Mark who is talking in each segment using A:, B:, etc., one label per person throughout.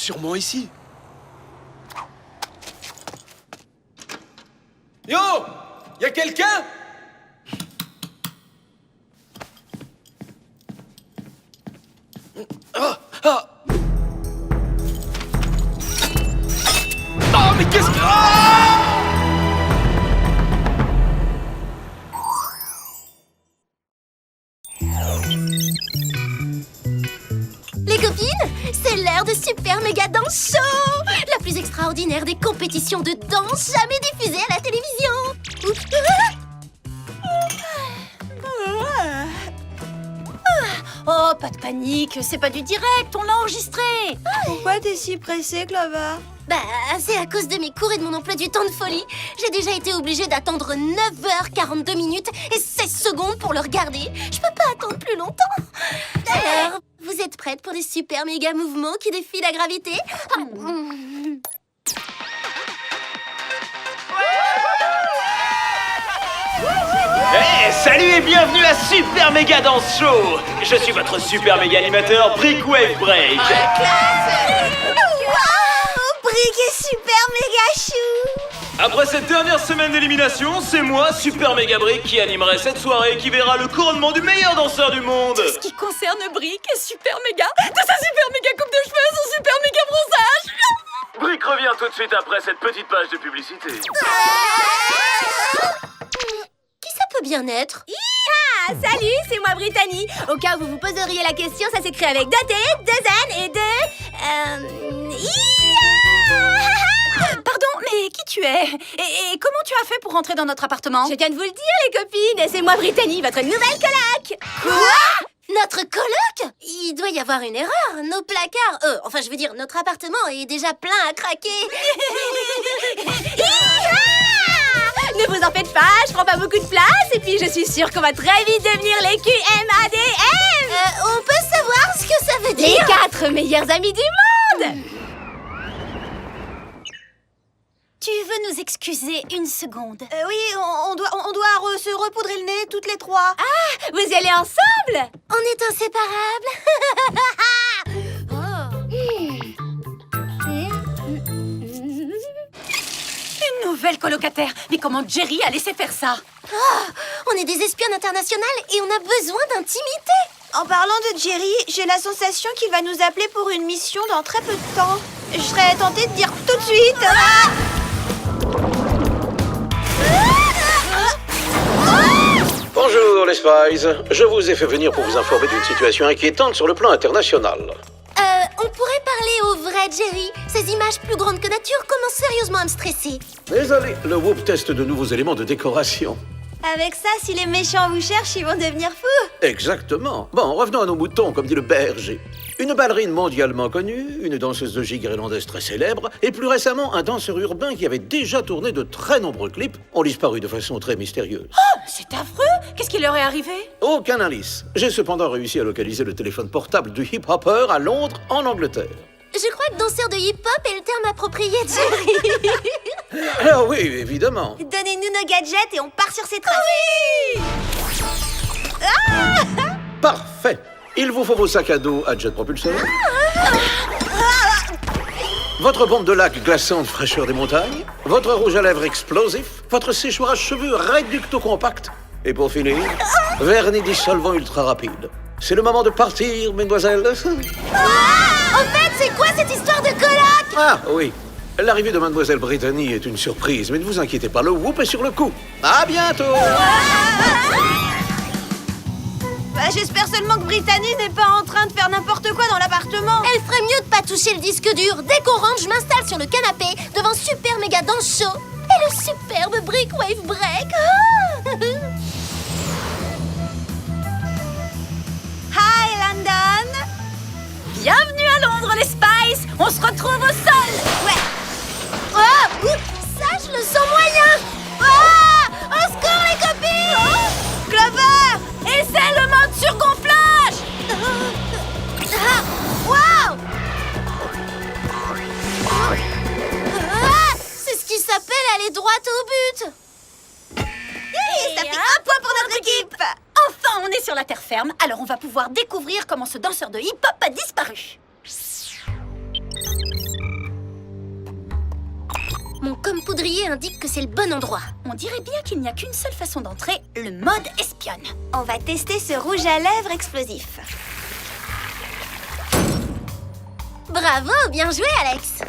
A: sûrement ici. Yo! Y'a quelqu'un? Ah! Ah! Oh, mais qu'est-ce que... Ah!
B: Les copines, c'est l'heure de Super Méga Dance Show! La plus extraordinaire des compétitions de danse jamais diffusées à la télévision! Oups.
C: Oh, pas de panique, c'est pas du direct, on l'a enregistré.
D: Pourquoi t'es si pressée, Clover?
B: Bah, c'est à cause de mes cours et de mon emploi du temps de folie. J'ai déjà été obligée d'attendre 9h42 minutes et 16 secondes pour le regarder. Je peux pas attendre plus longtemps. Alors, vous êtes prêtes pour des super méga mouvements qui défient la gravité?
E: Hey, salut et bienvenue à Super Méga Dance Show. Je suis votre super méga animateur Brick Wave Break.
D: Brick est super méga chou!
E: Après cette dernière semaine d'élimination, c'est moi, Super Méga Brick, qui animerai cette soirée qui verra le couronnement du meilleur danseur du monde.
C: Ce qui concerne Brick est super méga, de sa super méga coupe de cheveux à son super méga bronzage.
E: Brick revient tout de suite après cette petite page de publicité.
B: Qui ça peut bien être?
D: Salut, c'est moi Brittany. Au cas où vous vous poseriez la question, ça s'écrit avec 2 T, 2 N et 2...
C: Pardon, mais qui tu es et comment tu as fait pour rentrer dans notre appartement?
D: Je viens de vous le dire, les copines, c'est moi Brittany, votre nouvelle coloc.
B: Quoi? Notre coloc? Il doit y avoir une erreur. Nos placards... enfin, je veux dire, notre appartement est déjà plein à craquer.
D: Ne vous en faites pas, je prends pas beaucoup de place et puis je suis sûre qu'on va très vite devenir les QMADM.
B: On peut savoir ce que ça veut
D: Les
B: dire?
D: 4 meilleurs amis du monde.
C: Tu veux nous excuser une seconde?
D: Oui, on doit se repoudrer le nez toutes les 3. Ah, vous y allez ensemble?
B: On est inséparables.
C: Une nouvelle colocataire. Mais comment Jerry a laissé faire ça?
B: On est des espionnes internationales et on a besoin d'intimité.
D: En parlant de Jerry, j'ai la sensation qu'il va nous appeler pour une mission dans très peu de temps. Je serais tentée de dire tout de suite.
F: Bonjour les Spies, je vous ai fait venir pour vous informer d'une situation inquiétante sur le plan international.
B: On pourrait parler au vrai Jerry. Ces images plus grandes que nature commencent sérieusement à me stresser.
F: Désolé, le Whoop teste de nouveaux éléments de décoration.
D: Avec ça, si les méchants vous cherchent, ils vont devenir fous.
F: Exactement. Bon, revenons à nos moutons, comme dit le berger. Une ballerine mondialement connue, une danseuse de gigue irlandaise très célèbre, et plus récemment un danseur urbain qui avait déjà tourné de très nombreux clips, ont disparu de façon très mystérieuse.
C: Oh, c'est affreux. Qu'est-ce qui leur est arrivé?
F: Aucun indice. J'ai cependant réussi à localiser le téléphone portable du hip-hopper à Londres, en Angleterre.
B: Je crois que danseur de hip-hop est le terme approprié, Jerry.
F: Ah oui, évidemment.
D: Donnez-nous nos gadgets et on part sur ces traces.
F: Parfait. Il vous faut vos sacs à dos à jet propulseur, votre bombe de lac glaçante fraîcheur des montagnes, votre rouge à lèvres explosif, votre séchoir à cheveux réducto compact, et pour finir, vernis dissolvant ultra rapide. C'est le moment de partir, mesdemoiselles.
B: En fait, c'est quoi cette histoire de coloc?
F: Ah oui, l'arrivée de mademoiselle Brittany est une surprise, mais ne vous inquiétez pas, le Whoop est sur le coup. À bientôt.
D: J'espère seulement que Brittany n'est pas en train de faire n'importe quoi dans l'appartement.
B: Elle ferait mieux de pas toucher le disque dur. Dès qu'on rentre, je m'installe sur le canapé devant Super Méga Dance Show et le superbe Brick Wave Break.
D: Hi, London.
C: Bienvenue à Londres, les Spice. On se retrouve au sol.
B: Oh, ça, je le sens moyen. Oh, au secours, les copines.
D: Clover.
C: Et c'est le mode surgonflage.
B: Wow. C'est ce qui s'appelle aller droit au but.
D: Ça fait un point pour notre équipe.
C: Enfin, on est sur la terre ferme, alors on va pouvoir découvrir comment ce danseur de hip-hop a disparu.
B: Mon poudrier indique que c'est le bon endroit.
C: On dirait bien qu'il n'y a qu'une seule façon d'entrer, le mode espionne.
D: On va tester ce rouge à lèvres explosif.
B: Bravo, bien joué, Alex.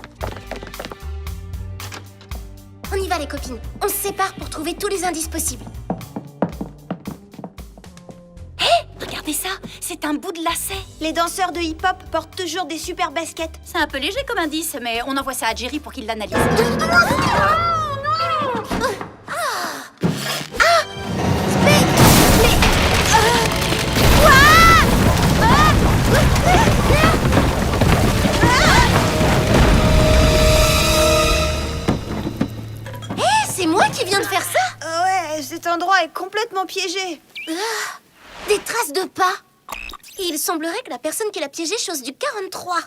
B: On y va, les copines. On se sépare pour trouver tous les indices possibles.
C: Regardez ça, c'est un bout de lacet.
D: Les danseurs de hip-hop portent toujours des super baskets.
C: C'est un peu léger comme indice, mais on envoie ça à Jerry pour qu'il l'analyse.
B: C'est moi qui viens de faire ça.
D: Ouais, cet endroit est complètement piégé.
B: Des traces de pas. Et il semblerait que la personne qui l'a piégé chose du 43.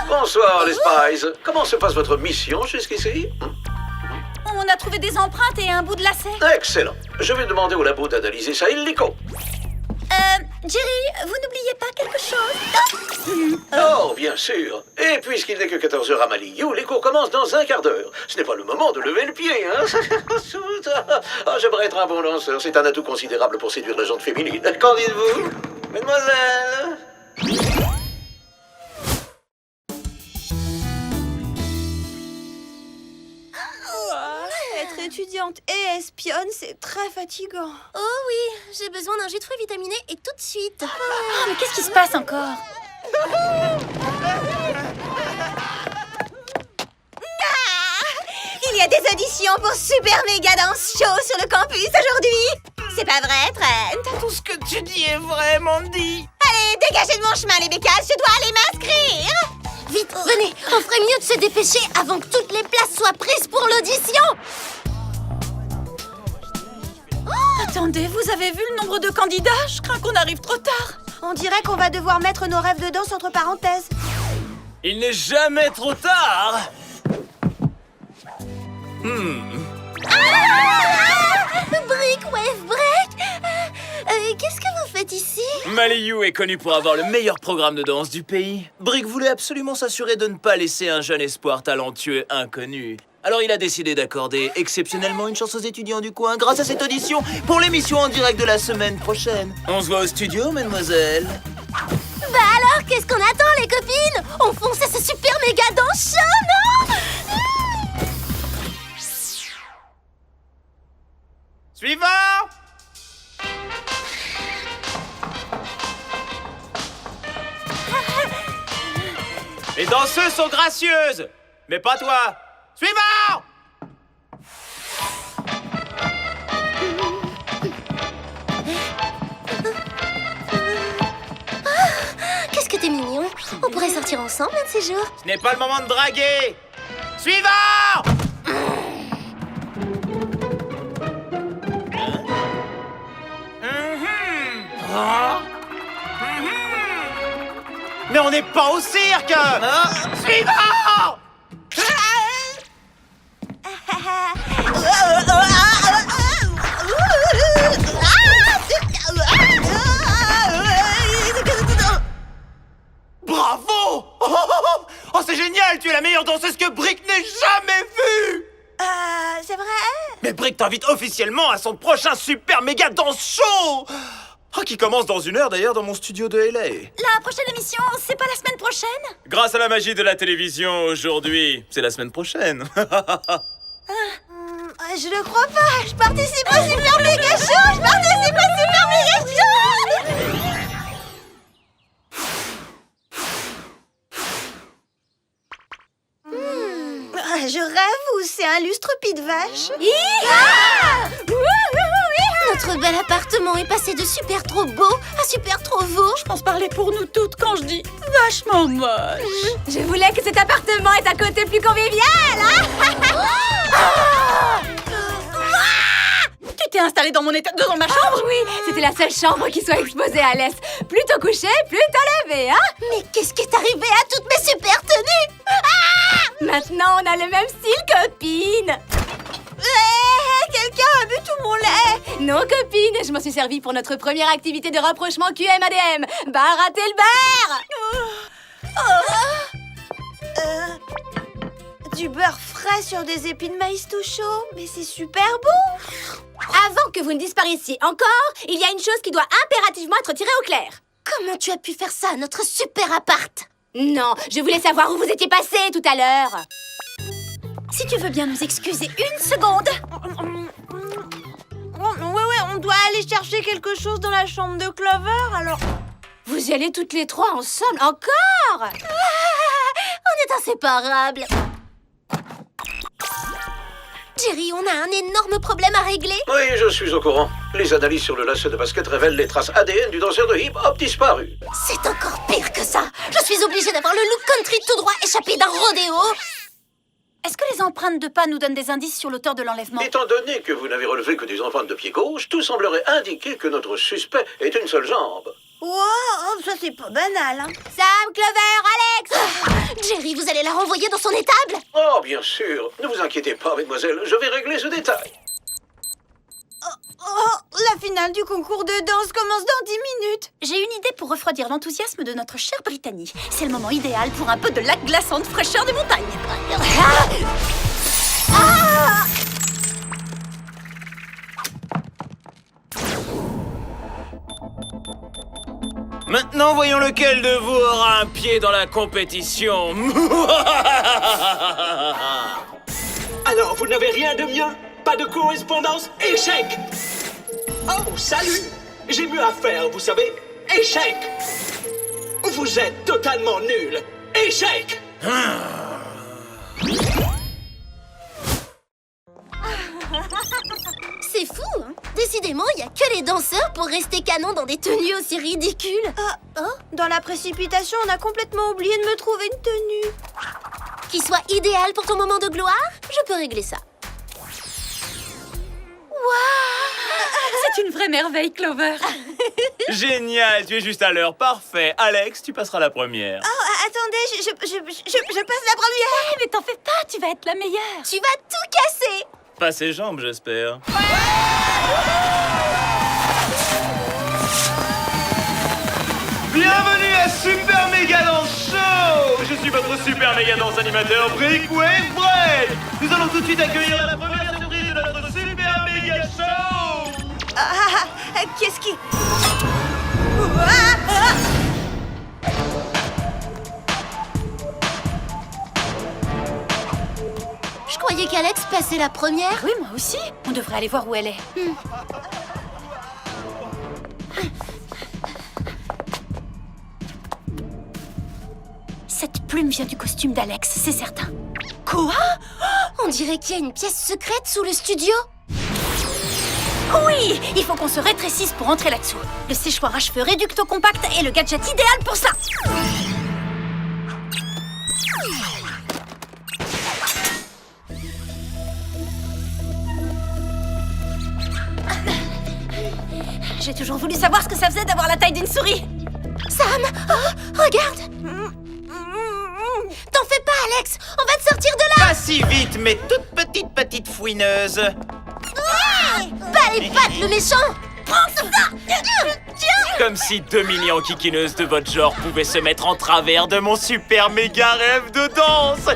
F: Bonsoir, les Spies. Comment se passe votre mission jusqu'ici?
C: On a trouvé des empreintes et un bout de lacet.
F: Excellent. Je vais demander au labo d'analyser ça illico.
C: Jerry, vous n'oubliez pas quelque chose?
F: Oh, bien sûr. Et puisqu'il n'est que 14h à Maliou, les cours commencent dans un quart d'heure. Ce n'est pas le moment de lever le pied, hein. Ah, j'aimerais être un bon danseur. C'est un atout considérable pour séduire la gente féminine. Qu'en dites-vous, mademoiselle?
D: Être étudiante et espionne, c'est très fatigant.
B: Oh oui, j'ai besoin d'un jus de fruits vitaminé et tout de suite.
C: Oh, mais qu'est-ce qui se passe encore?
D: Il y a des auditions pour Super Méga Dance Show sur le campus aujourd'hui. C'est pas vrai, Trent?
A: Tout ce que tu dis est vraiment dit.
D: Allez, dégagez de mon chemin, les bécasses, je dois aller m'inscrire.
B: Vite, venez, on ferait mieux de se dépêcher avant que toutes les places soient prises pour l'audition.
C: Attendez, vous avez vu le nombre de candidats? Je crains qu'on arrive trop tard.
D: On dirait qu'on va devoir mettre nos rêves de danse entre parenthèses.
A: Il n'est jamais trop tard.
B: Brick Wave Break. Qu'est-ce que vous faites ici?
A: Maliou est connu pour avoir le meilleur programme de danse du pays. Brick voulait absolument s'assurer de ne pas laisser un jeune espoir talentueux inconnu. Alors il a décidé d'accorder exceptionnellement une chance aux étudiants du coin grâce à cette audition pour l'émission en direct de la semaine prochaine. On se voit au studio, mademoiselle.
B: Bah alors, qu'est-ce qu'on attend, les copines? On fonce à ce super méga dance show, non?
A: Suivant! Les danseuses sont gracieuses, mais pas toi. Suivant!
B: Qu'est-ce que t'es mignon. On pourrait sortir ensemble un de ces jours.
A: Ce n'est pas le moment de draguer. Suivant! Mais on n'est pas au cirque! Suivant! Bravo! Oh, c'est génial! Tu es la meilleure danseuse que Brick n'ait jamais vue!
D: C'est vrai?
A: Mais Brick t'invite officiellement à son prochain super méga dance show! Oh, qui commence dans 1 heure d'ailleurs dans mon studio de LA.
C: La prochaine émission, c'est pas la semaine prochaine?
A: Grâce à la magie de la télévision aujourd'hui, c'est la semaine prochaine.
D: Je le crois pas. Je participe au Super Méga Show. Je participe au Super Méga Show. Je rêve ou c'est un lustre pied de vache?
B: Notre bel appartement est passé de super trop beau à super trop beau.
C: Je pense parler pour nous toutes quand je dis vachement moche.
D: Je voulais que cet appartement ait un côté plus convivial, hein?
C: Tu t'es installée dans mon état, dans ma chambre?
D: Oui, c'était la seule chambre qui soit exposée à l'est. Plutôt couché, plutôt levé, hein?
B: Mais qu'est-ce qui est arrivé à toutes mes super tenues?
D: Maintenant, on a le même style, copine. Quelqu'un a bu tout mon lait. Non, copine, je m'en suis servie pour notre première activité de rapprochement QM-ADM. Bar à tel bar. Du beurre frais sur des épis de maïs tout chaud. Mais c'est super bon. Avant que vous ne disparaissiez encore, il y a une chose qui doit impérativement être tirée au clair.
B: Comment tu as pu faire ça à notre super appart?
D: Non, je voulais savoir où vous étiez passé tout à l'heure.
C: Si tu veux bien nous excuser une seconde.
D: Ouais, on doit aller chercher quelque chose dans la chambre de Clover, alors... Vous y allez toutes les trois ensemble, encore?
B: On est inséparables. Jerry, on a un énorme problème à régler.
F: Oui, je suis au courant. Les analyses sur le lacet de basket révèlent les traces ADN du danseur de hip-hop disparu.
B: C'est encore pire que ça. Je suis obligée d'avoir le look country tout droit échappé d'un rodéo.
C: Est-ce que les empreintes de pas nous donnent des indices sur l'auteur de l'enlèvement?
F: Étant donné que vous n'avez relevé que des empreintes de pied gauche, tout semblerait indiquer que notre suspect est une seule jambe.
D: Wow, ça c'est pas banal, hein. Sam, Clover, Alex!
B: Jerry, vous allez la renvoyer dans son étable?
F: Oh, bien sûr. Ne vous inquiétez pas, mademoiselle. Je vais régler ce détail.
D: Oh, la finale du concours de danse commence dans 10 minutes.
C: J'ai une idée pour refroidir l'enthousiasme de notre chère Brittany. C'est le moment idéal pour un peu de lac glaçant de fraîcheur des montagnes.
A: Maintenant, voyons lequel de vous aura un pied dans la compétition.
G: Alors, vous n'avez rien de mieux? Pas de correspondance? Échec! Oh, salut! J'ai mieux à faire, vous savez. Échec! Vous êtes totalement nul. Échec!
B: C'est fou, hein? Décidément, il n'y a que les danseurs pour rester canon dans des tenues aussi ridicules.
D: Dans la précipitation, on a complètement oublié de me trouver une tenue.
B: Qui soit idéal pour ton moment de gloire, je peux régler ça.
C: C'est une vraie merveille, Clover.
A: Génial, tu es juste à l'heure. Parfait. Alex, tu passeras la première.
D: Oh, attendez, je passe la première.
C: Mais t'en fais pas, tu vas être la meilleure.
B: Tu vas tout casser!
A: Pas ses jambes, j'espère. Bienvenue à Super Méga Dance Show. Je suis votre Super Méga Dance animateur Brick Wave Break. Nous allons tout de suite accueillir la première surprise de notre Super Méga Show.
D: Qu'est-ce qui...
B: Je croyais qu'Alex passait la première.
C: Oui, moi aussi. On devrait aller voir où elle est. Cette plume vient du costume d'Alex, c'est certain. Quoi?
B: On dirait qu'il y a une pièce secrète sous le studio.
C: Oui! Il faut qu'on se rétrécisse pour entrer là-dessous. Le séchoir à cheveux Reducto Compact est le gadget idéal pour ça. J'ai toujours voulu savoir ce que ça faisait d'avoir la taille d'une souris.
B: Sam, oh, regarde. T'en fais pas, Alex. On va te sortir de là.
A: Pas si vite, mais toute petite fouineuse.
B: Pas les pattes, le méchant. Prends ça.
A: Comme si 2 millions kikineuses de votre genre pouvaient se mettre en travers de mon super méga rêve de danse.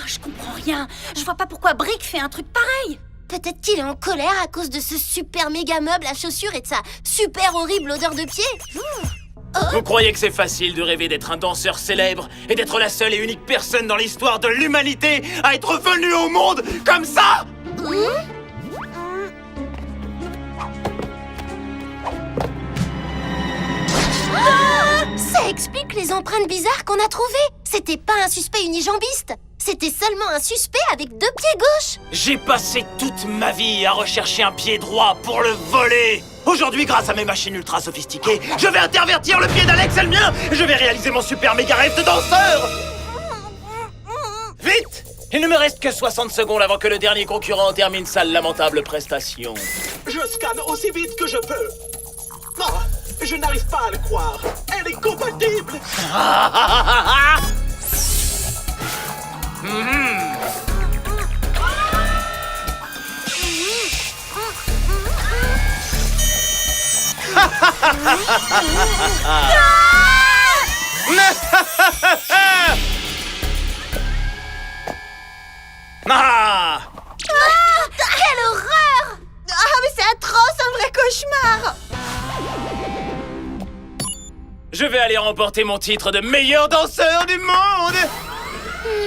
C: Je comprends rien. Je vois pas pourquoi Brick fait un truc pareil.
B: Peut-être qu'il est en colère à cause de ce super méga meuble à chaussures et de sa super horrible odeur de pied.
A: Vous croyez que c'est facile de rêver d'être un danseur célèbre et d'être la seule et unique personne dans l'histoire de l'humanité à être venue au monde comme ça?
B: Ça explique les empreintes bizarres qu'on a trouvées. C'était pas un suspect unijambiste. C'était seulement un suspect avec 2 pieds gauches.
A: J'ai passé toute ma vie à rechercher un pied droit pour le voler. Aujourd'hui, grâce à mes machines ultra sophistiquées, je vais intervertir le pied d'Alex et le mien. Je vais réaliser mon super méga rêve de danseur. Vite! Il ne me reste que 60 secondes avant que le dernier concurrent termine sa lamentable prestation.
G: Je scanne aussi vite que je peux. Non, je n'arrive pas à le croire. Elle est compatible.
A: Ah!
B: Quelle horreur!
D: Ah, mais c'est atroce, un vrai cauchemar!
A: Je vais aller remporter mon titre de meilleur danseur du monde!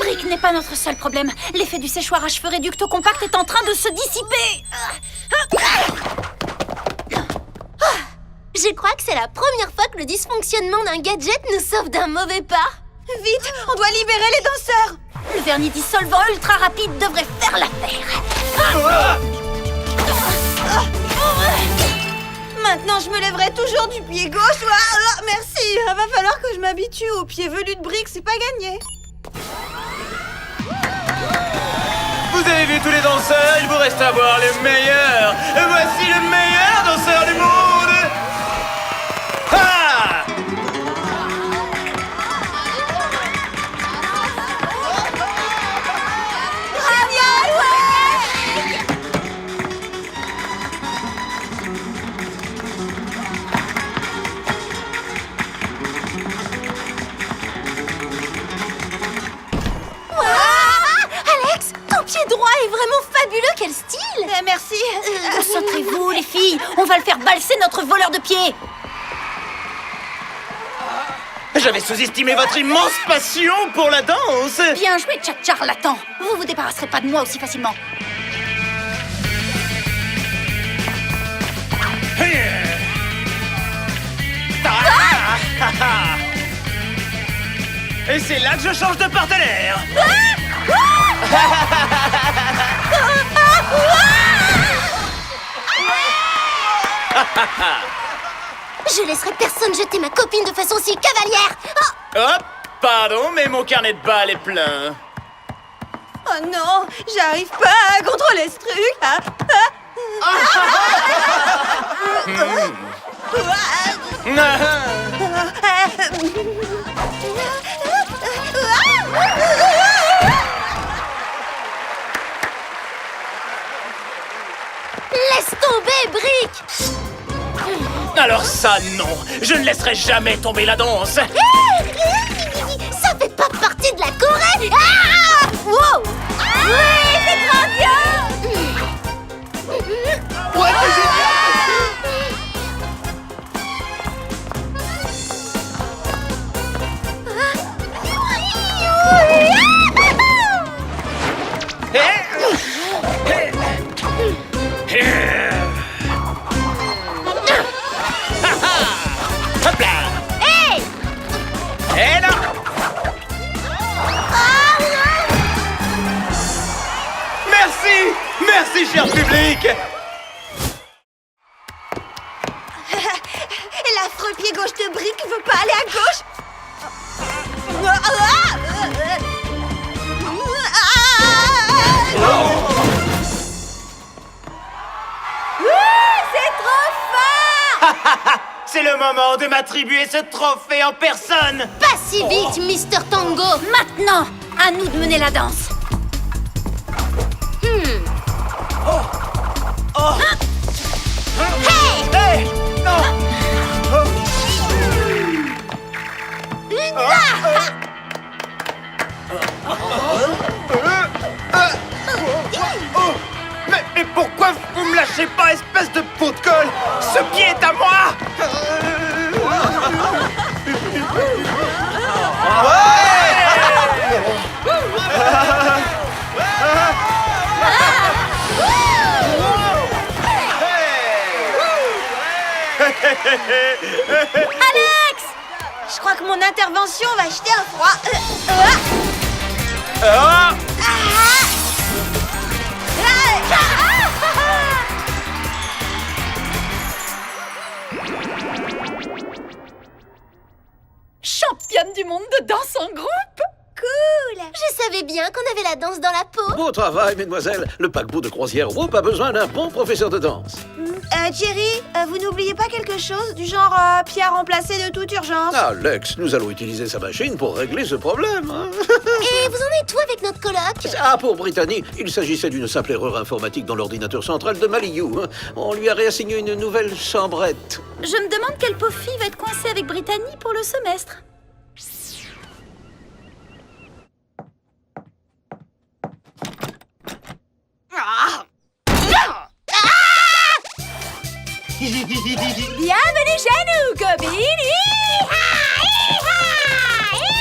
C: Brick n'est pas notre seul problème. L'effet du séchoir à cheveux réducto compact est en train de se dissiper.
B: Je crois que c'est la première fois que le dysfonctionnement d'un gadget nous sauve d'un mauvais pas.
D: Vite, on doit libérer les danseurs!
C: Le vernis dissolvant ultra rapide devrait faire l'affaire.
D: Maintenant, je me lèverai toujours du pied gauche. Ah, merci. Va falloir que je m'habitue au pied velu de Brick, c'est pas gagné.
A: Vous avez vu tous les danseurs, il vous reste à voir le meilleur. Et voici le meilleur danseur du monde. Ah!
B: Alex, ton pied droit est vraiment fabuleux, quel style!
D: Merci.
C: Concentrez-vous, les filles. On va le faire valser, notre voleur de pieds.
A: J'avais sous-estimé votre immense passion pour la danse.
C: Bien joué, Tchak charlatan. Vous vous débarrasserez pas de moi aussi facilement.
A: Et c'est là que je change de partenaire.
B: Je laisserai personne jeter ma copine de façon si cavalière! Oh,
A: Hop, pardon, mais mon carnet de balles est plein.
D: Oh non, j'arrive pas à contrôler ce truc.
B: laisse tomber, Brick!
A: Alors ça, non. Je ne laisserai jamais tomber la danse.
B: Ça fait pas partie de la Corée! Ah! Wow! Oui, c'est grandiose!
A: Ouais, c'est génial. Hop là!
B: Hey!
A: Et là! Merci! Merci, cher public!
D: L'affreux pied gauche de Brick veut pas aller à gauche. C'est trop fort!
A: C'est le moment de m'attribuer ce trophée en personne!
B: Pas si vite, Mister Tango!
C: Maintenant, à nous de mener la danse.
A: Hey! Non! Mais pourquoi vous me lâchez pas, espèce de pot de colle? Ce pied est à moi!
D: Alex! Je crois que mon intervention va jeter un froid.
A: Ah!
C: Championne du monde de danse en groupe.
B: Cool! Je savais bien qu'on avait la danse dans la peau.
F: Beau travail, mesdemoiselles. Le paquebot de croisière Whoop a besoin d'un bon professeur de danse.
D: Jerry, vous n'oubliez pas quelque chose du genre pied à remplacer de toute urgence?
F: Alex, nous allons utiliser sa machine pour régler ce problème. Hein?
B: Et vous en êtes où avec notre coloc?
F: Ah, pour Brittany, il s'agissait d'une simple erreur informatique dans l'ordinateur central de Maliou. Hein. On lui a réassigné une nouvelle chambrette.
C: Je me demande quelle pauvre fille va être coincée avec Brittany pour le semestre.
D: Bienvenue chez nous, copines! Hi-ha! Hi-ha!